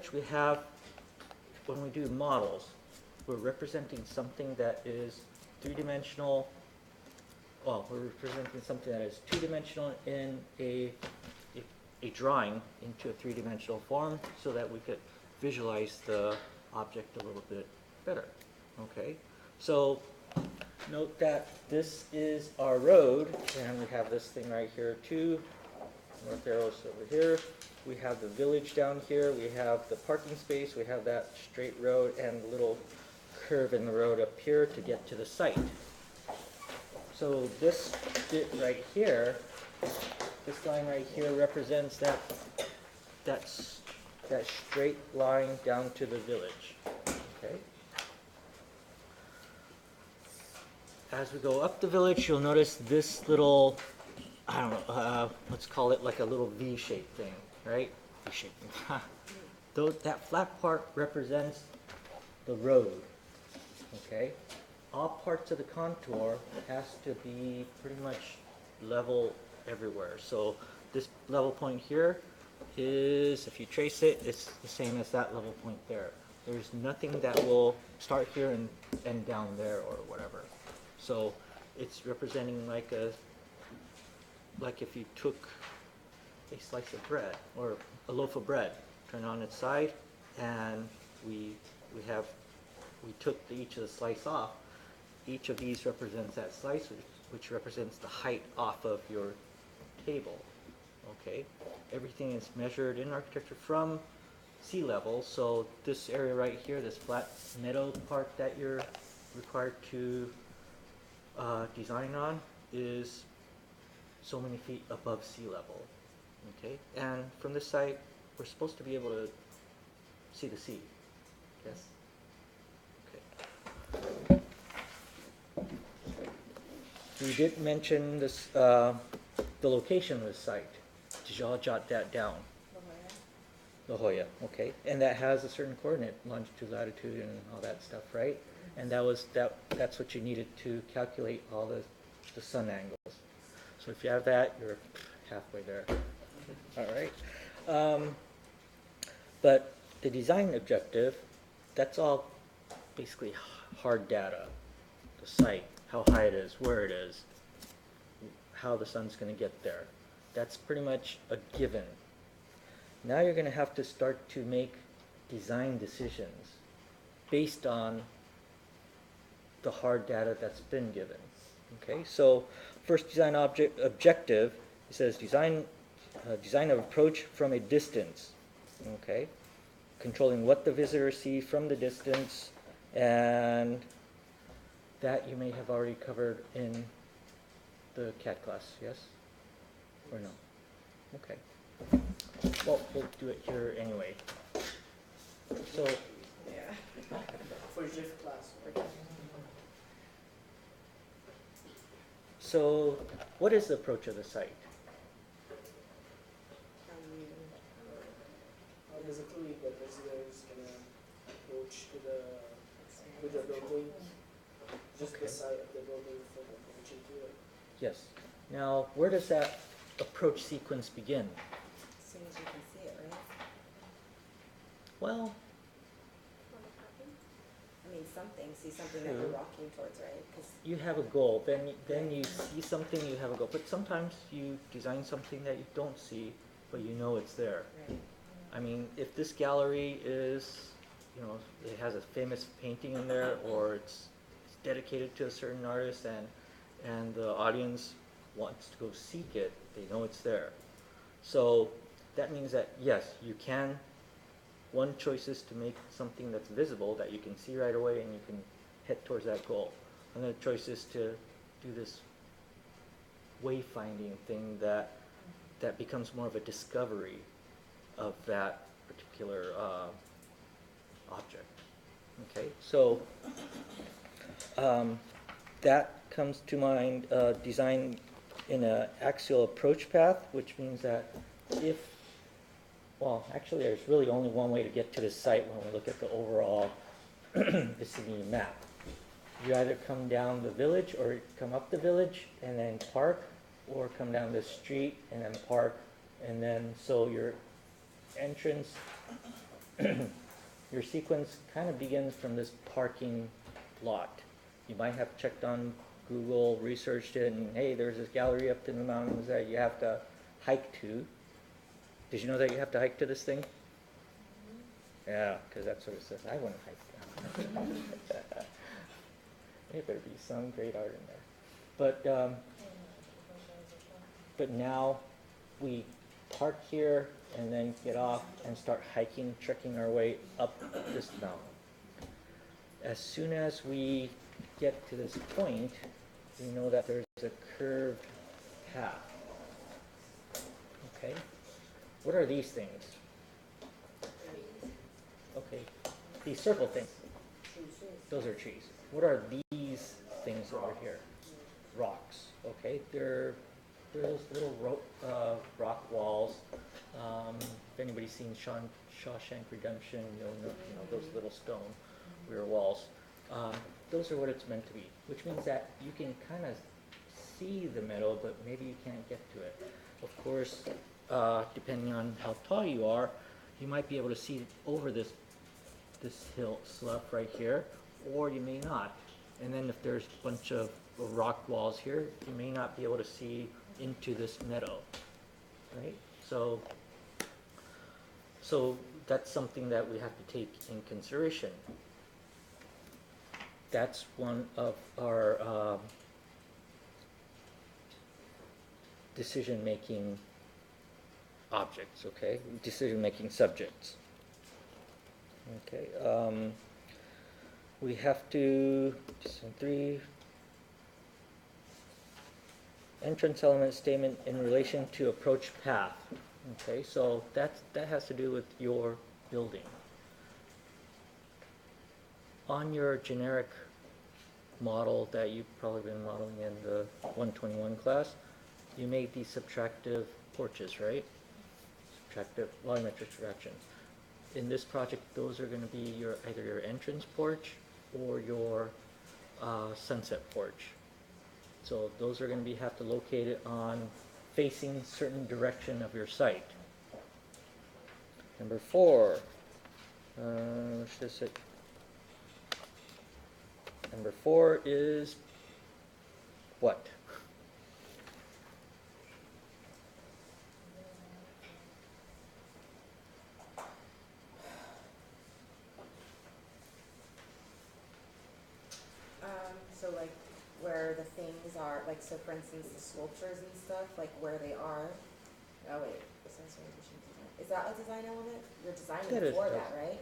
such, we have, when we do models, we're representing something that is three-dimensional. Well, we're representing something that is two-dimensional in a drawing into a three-dimensional form so that we could visualize the object a little bit better. Okay, so note that this is our road, and we have this thing right here too. North arrow's over here. We have the village down here. We have the parking space. We have that straight road and the little curve in the road up here to get to the site. So this bit right here, this line right here represents that straight line down to the village. Okay. As we go up the village, you'll notice this little, I don't know, let's call it like a little V-shaped thing, right? V-shaped. That flat part represents the road. Okay. All parts of the contour has to be pretty much level everywhere. So this level point here is, if you trace it, it's the same as that level point there. There's nothing that will start here and end down there or whatever. So it's representing like if you took a slice of bread or a loaf of bread, turn it on its side, and we took each of the slice off. Each of these represents that slice, which represents the height off of your table. Okay, everything is measured in architecture from sea level. So this area right here, this flat meadow part that you're required to design on, is so many feet above sea level. Okay, and from this site, we're supposed to be able to see the sea. Yes. Okay. We did mention this, the location of the site. Did you all jot that down? La Jolla, okay. And that has a certain coordinate, longitude, latitude, and all that stuff, right? And that's what you needed to calculate all the sun angles. So if you have that, you're halfway there. All right. But the design objective, that's all basically hard data. The site, how high it is, where it is, how the sun's going to get there. That's pretty much a given. Now you're going to have to start to make design decisions based on the hard data that's been given. Okay, so first design objective, it says design of approach from a distance. Okay, controlling what the visitor sees from the distance, and that you may have already covered in the CAD class, yes? Or no? Okay. Well, we'll do it here anyway. So, yeah, for GIF class. So, what is the approach of the site? Basically, the visitor is gonna approach to the building, just Okay. the side of the building from approaching to it. Yes. Now, where does that approach sequence begin? As soon as you can see it, right? Well, I mean, see something that True. you're walking towards, right? 'Cause you have a goal. Then you see something, you have a goal. But sometimes you design something that you don't see, but you know it's there. right. I mean, if this gallery is, you know, it has a famous painting in there, or it's dedicated to a certain artist, and the audience wants to go seek it, they know it's there. So that means that, yes, you can, one choice is to make something that's visible, that you can see right away, and you can head towards that goal. Another choice is to do this wayfinding thing that becomes more of a discovery of that particular object. Okay, so that comes to mind, design in an axial approach path, which means that well, actually there's really only one way to get to the site when we look at the overall vicinity map. You either come down the village or come up the village and then park, or come down the street and then park, and then so your entrance your sequence kind of begins from this parking lot. You might have checked on Google, researched it, and hey, there's this gallery up in the mountains that you have to hike to. Did you know that you have to hike to this thing? Yeah, because that's what it says. I wouldn't hike down. There better be some great art in there. But now we park here and then get off and start hiking, trekking our way up this mountain. As soon as we get to this point, we know that there's a curved path. Okay? What are these things? Okay, these circle things. Those are trees. What are these things over here? Rocks. Okay, they're those little rock walls. If anybody's seen Shawshank Redemption, you'll know, those little stone rear walls. Those are what it's meant to be, which means that you can kind of see the meadow, but maybe you can't get to it. Of course, depending on how tall you are, you might be able to see over this hill slough right here, or you may not. And then if there's a bunch of rock walls here, you may not be able to see into this meadow, right? So that's something that we have to take in consideration. That's one of our decision-making objects, okay? Decision-making subjects. Okay, we have to, 3, entrance element statement in relation to approach path. Okay, so that has to do with your building. On your generic model that you've probably been modeling in the 121 class, you made these subtractive porches, right? Subtractive volumetric subtraction. In this project, those are going to be either your entrance porch or your sunset porch. So those are going to have to locate it on facing certain direction of your site. Number 4, what's this? Number 4 is what? So like where the things are, like so for instance the sculptures and stuff, like where they are. Oh wait, is that a design element? You're designing That is, for that, right?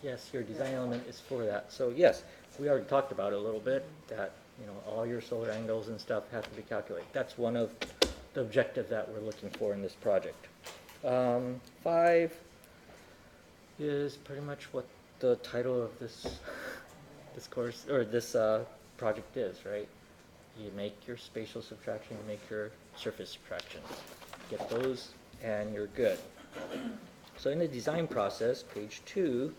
Yes, your design element is for that. So yes, we already talked about it a little bit, that all your solar angles and stuff have to be calculated. That's one of the objectives that we're looking for in this project. 5 is pretty much what the title of this course or this project is, right? You make your spatial subtraction, you make your surface subtraction. Get those and you're good. So in the design process, page 2,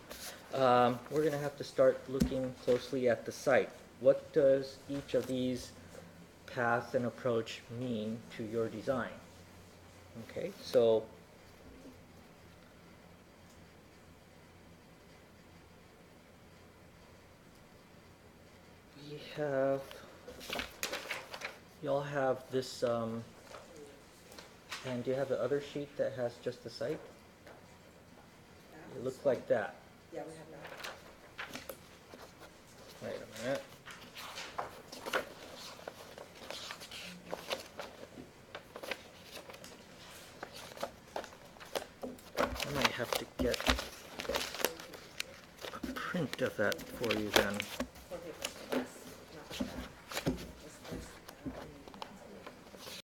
we're going to have to start looking closely at the site. What does each of these path and approach mean to your design? Okay, so we have, y'all have this, and do you have the other sheet that has just the site? It looks like that. Yeah, we have that. Wait a minute. I might have to get a print of that for you then.